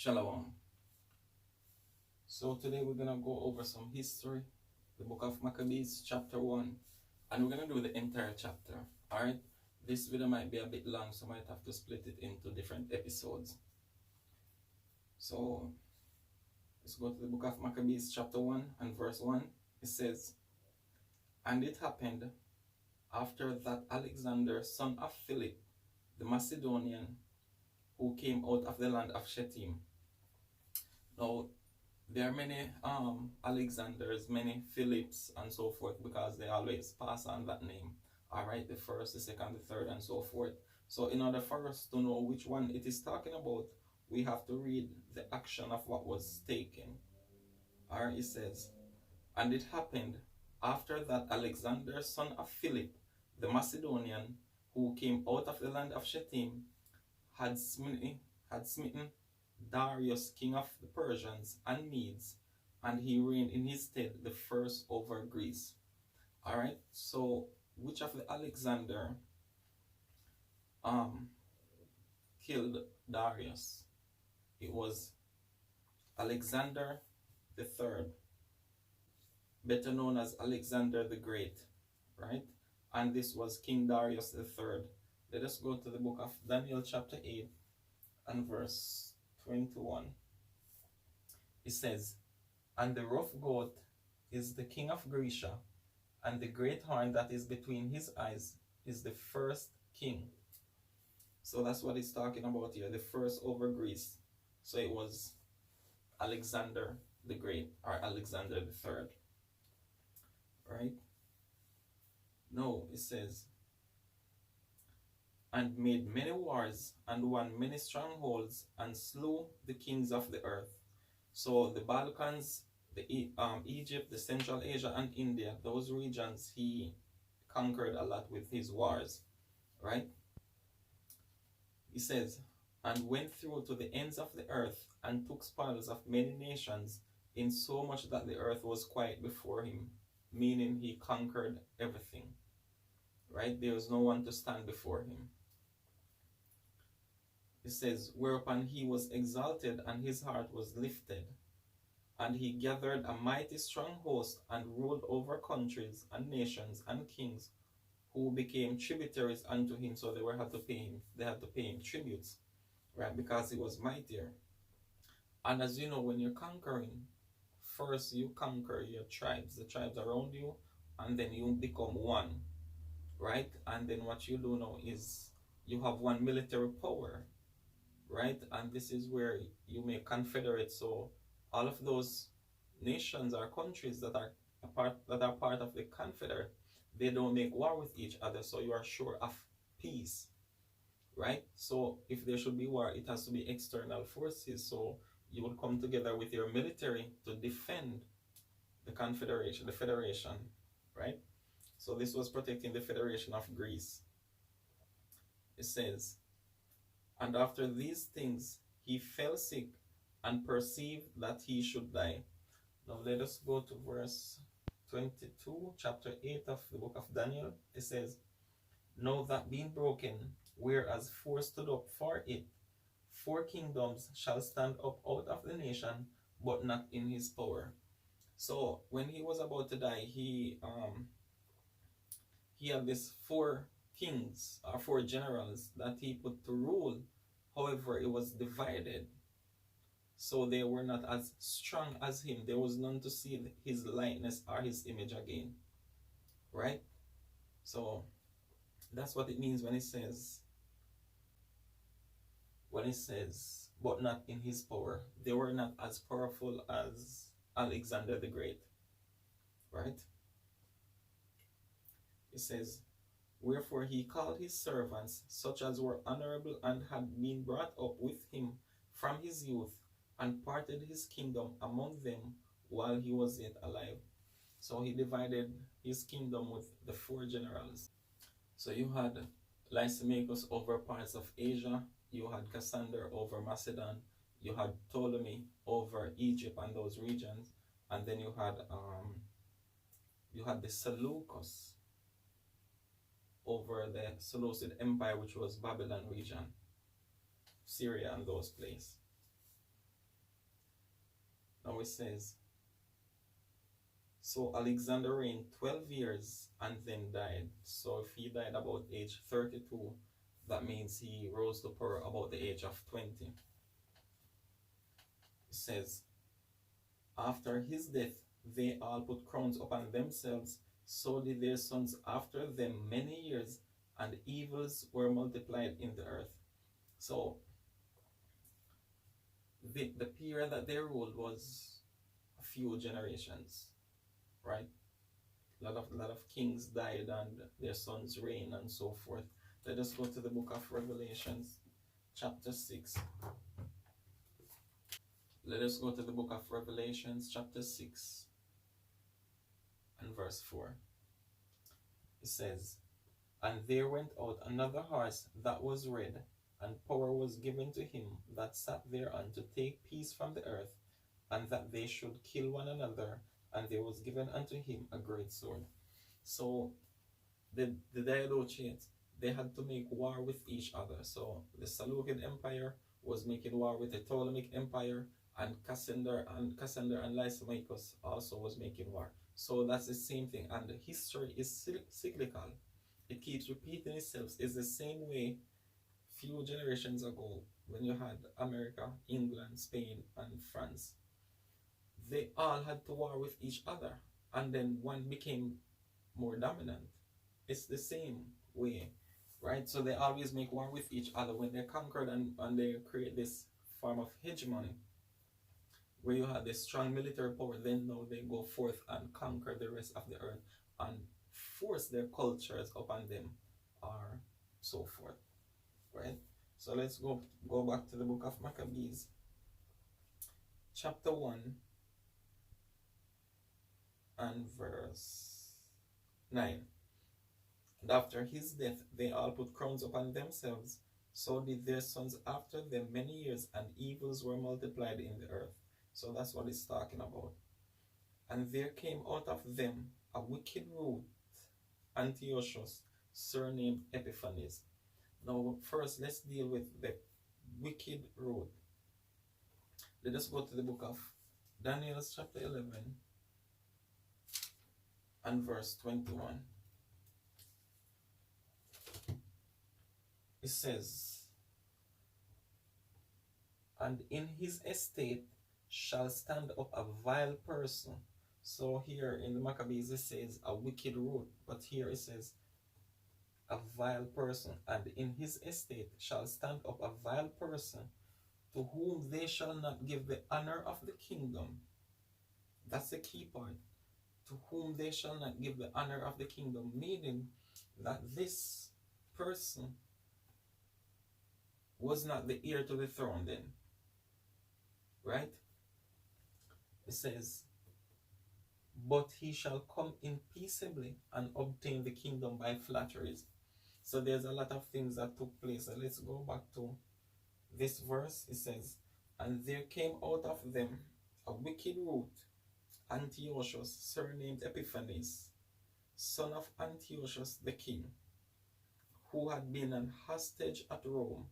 Shalom. So today we're gonna go over some history, the book of Maccabees, chapter 1, and we're gonna do the entire chapter. Alright? This video might be a bit long, so I might have to split it into different episodes. So let's go to the book of Maccabees, chapter 1 and verse 1. It says, "And it happened after that Alexander, son of Philip, the Macedonian, who came out of the land of Shittim." Now, there are many Alexanders, many Philips, and so forth, because they always pass on that name. Alright, the first, the second, the third, and so forth. So in order for us to know which one it is talking about, we have to read the action of what was taken. Alright, it says, "And it happened after that Alexander, son of Philip, the Macedonian, who came out of the land of Shittim, had smitten Darius, king of the Persians and Medes, and he reigned in his stead the first over Greece." Alright, so which of the Alexander killed Darius? It was Alexander the Third, better known as Alexander the Great, right? And this was King Darius the Third. Let us go to the book of Daniel chapter 8 and verse 21. It says, "And the rough goat is the king of Grecia, and the great horn that is between his eyes is the first king." So that's what it's talking about here, the first over Greece. So it was Alexander the Great, or Alexander the Third, right? No, it says, "And made many wars and won many strongholds and slew the kings of the earth." So the Balkans, the Egypt, the Central Asia, and India, those regions he conquered a lot with his wars, right? He says, "And went through to the ends of the earth and took spoils of many nations, in so much that the earth was quiet before him," meaning he conquered everything, right? There was no one to stand before him. It says, "Whereupon he was exalted and his heart was lifted, and he gathered a mighty strong host and ruled over countries and nations and kings, who became tributaries unto him." So they had to pay him tributes, right? Because he was mightier. And as you know, when you're conquering, first you conquer your tribes, the tribes around you, and then you become one, right? And then what you do now is you have one military power, right? And this is where you make confederates. So all of those nations or countries that are part of the confederate, they don't make war with each other, so you are sure of peace, right? So if there should be war, it has to be external forces. So you will come together with your military to defend the confederation, the federation, right? So this was protecting the federation of Greece. It says, "And after these things he fell sick and perceived that he should die." Now let us go to verse 22, chapter 8 of the book of Daniel. It says, "Now that being broken, whereas four stood up for it, four kingdoms shall stand up out of the nation, but not in his power." So when he was about to die, he had these four kings or four generals that he put to rule. However, it was divided, so they were not as strong as him. There was none to see his likeness or his image again, right? So that's what it means when it says "but not in his power." They were not as powerful as Alexander the Great, right? It says, "Wherefore he called his servants, such as were honorable and had been brought up with him from his youth, and parted his kingdom among them while he was yet alive." So he divided his kingdom with the four generals. So you had Lysimachus over parts of Asia, you had Cassander over Macedon, you had Ptolemy over Egypt and those regions, and then you had the Seleucus over the Seleucid Empire, which was Babylon region, Syria and those places. Now it says, so Alexander reigned 12 years and then died. So if he died about age 32, that means he rose to power about the age of 20. It says, after his death, they all put crowns upon themselves, so did their sons after them many years, and evils were multiplied in the earth. So the period that they ruled was a few generations, right? A lot of kings died and their sons reigned and so forth. Let us go to the book of Revelations, chapter 6. Let us go to the book of Revelations, chapter 6, and verse 4. It says, and there went out another horse that was red, and power was given to him that sat thereon to take peace from the earth, and that they should kill one another, and there was given unto him a great sword. So the Diadochians, they had to make war with each other. So the Seleucid Empire was making war with the Ptolemaic Empire, and Cassander and Lysimachus also was making war. So that's the same thing, and the history is cyclical. It keeps repeating itself. It's the same way few generations ago when you had America, England, Spain, and France. They all had to war with each other, and then one became more dominant. It's the same way, right? So they always make war with each other when they're conquered, and they create this form of hegemony where you have this strong military power. Then now they go forth and conquer the rest of the earth and force their cultures upon them, or so forth, right? So let's go back to the book of Maccabees, chapter 1 and verse 9. And after his death, they all put crowns upon themselves. So did their sons after them many years, and evils were multiplied in the earth. So that's what it's talking about. And there came out of them a wicked root, Antiochus, surnamed Epiphanes. Now, first, let's deal with the wicked root. Let us go to the book of Daniel, chapter 11, and verse 21. It says, and in his estate shall stand up a vile person. So here in the Maccabees it says a wicked root, but here it says a vile person. And in his estate shall stand up a vile person, to whom they shall not give the honor of the kingdom. That's the key part. To whom they shall not give the honor of the kingdom, meaning that this person was not the heir to the throne then, right? It says, but he shall come in peaceably and obtain the kingdom by flatteries. So there's a lot of things that took place. So let's go back to this verse. It says, and there came out of them a wicked root, Antiochus, surnamed Epiphanes, son of Antiochus the king, who had been an hostage at Rome.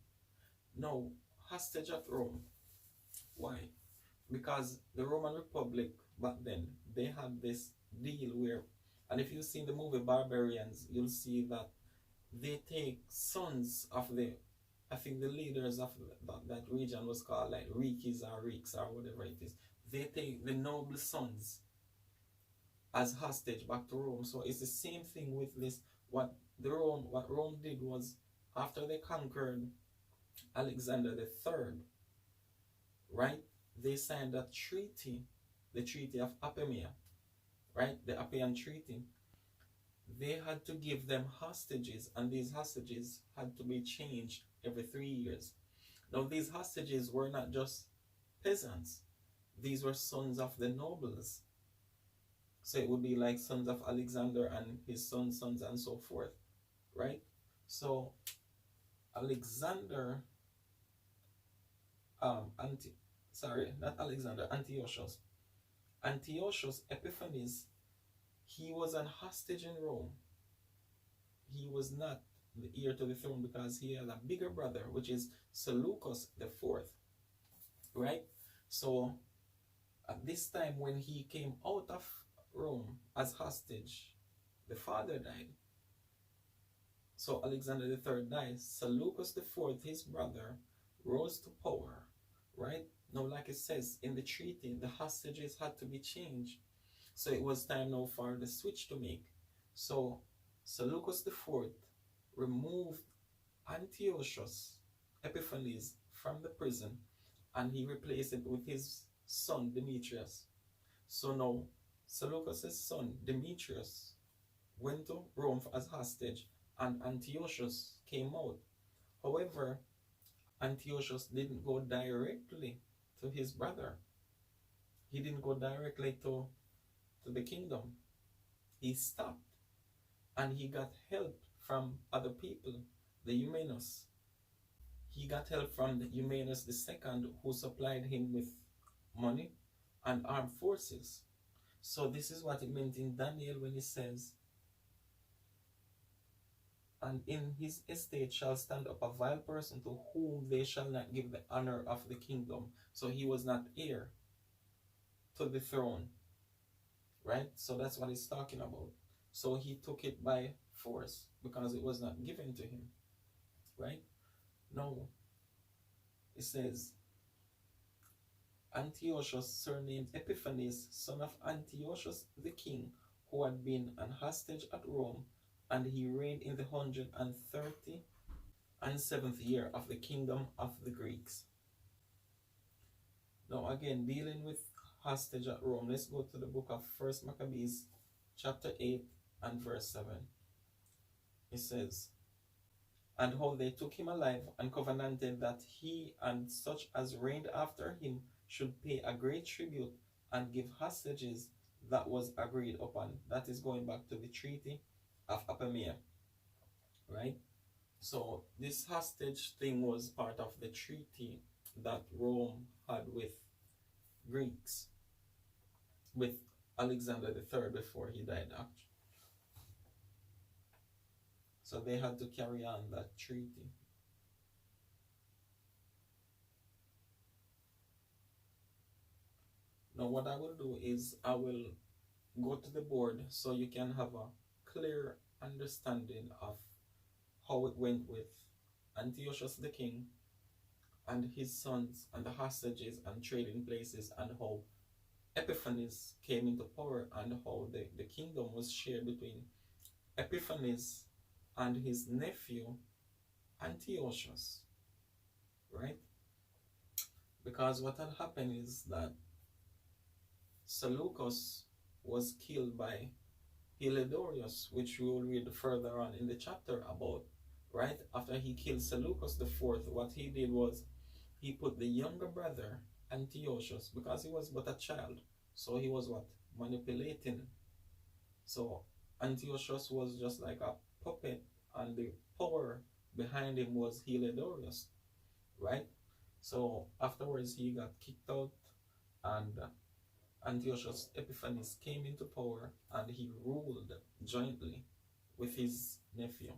Now, hostage at Rome. Why? Because the Roman Republic back then, they had this deal where, and if you've seen the movie Barbarians, you'll see that they take sons of the, I think the leaders of that region was called like Rikis or Riks or whatever it is. They take the noble sons as hostage back to Rome. So it's the same thing with this. What Rome did was, after they conquered Alexander the Third, right? They signed a treaty, the Treaty of Apamea, right? The Appian Treaty. They had to give them hostages, and these hostages had to be changed every 3 years. Now, these hostages were not just peasants. These were sons of the nobles. So it would be like sons of Alexander and his sons, and so forth, right? So Alexander, Antiochus. Antiochus Epiphanes, he was an hostage in Rome. He was not the heir to the throne because he had a bigger brother, which is Seleucus the Fourth, right? So At this time, when he came out of Rome as hostage, the father died. So Alexander the Third died. Seleucus the Fourth, his brother, rose to power. Right? Now, like it says in the treaty, the hostages had to be changed. So it was time now for the switch to make. So Seleucus the Fourth removed Antiochus Epiphanes from the prison, and he replaced it with his son Demetrius. So now Seleucus' son Demetrius went to Rome as hostage, and Antiochus came out. However, Antiochus didn't go directly to his brother. He didn't go directly to the kingdom. He stopped, and he got help from other people, the Eumenes. He got help from the Eumenes II, who supplied him with money and armed forces. So this is what it meant in Daniel when he says, and in his estate shall stand up a vile person to whom they shall not give the honor of the kingdom. So he was not heir to the throne, right? So that's what he's talking about. So he took it by force because it was not given to him, right? Now, it says, Antiochus, surnamed Epiphanes, son of Antiochus the king, who had been an hostage at Rome, and he reigned in the 137th year of the kingdom of the Greeks. Now again, dealing with hostage at Rome, let's go to the book of 1 Maccabees, chapter 8 and verse 7. It says, and how they took him alive and covenanted that he and such as reigned after him should pay a great tribute and give hostages that was agreed upon. That is going back to the treaty of Apamea, right? So this hostage thing was part of the treaty that Rome had with Greeks, with Alexander the Third before he died, actually. So they had to carry on that treaty. Now what I will do is I will go to the board so you can have a clear understanding of how it went with Antiochus the king and his sons and the hostages and trading places, and how Epiphanes came into power, and how the kingdom was shared between Epiphanes and his nephew Antiochus, right? Because what had happened is that Seleucus was killed by Heliodorus, which we will read further on in the chapter about, right? After he killed Seleucus the Fourth, what he did was he put the younger brother Antiochus, because he was but a child, so he was what? Manipulating. So Antiochus was just like a puppet, and the power behind him was Heliodorus, right? So afterwards he got kicked out, and Antiochus Epiphanes came into power, and he ruled jointly with his nephew.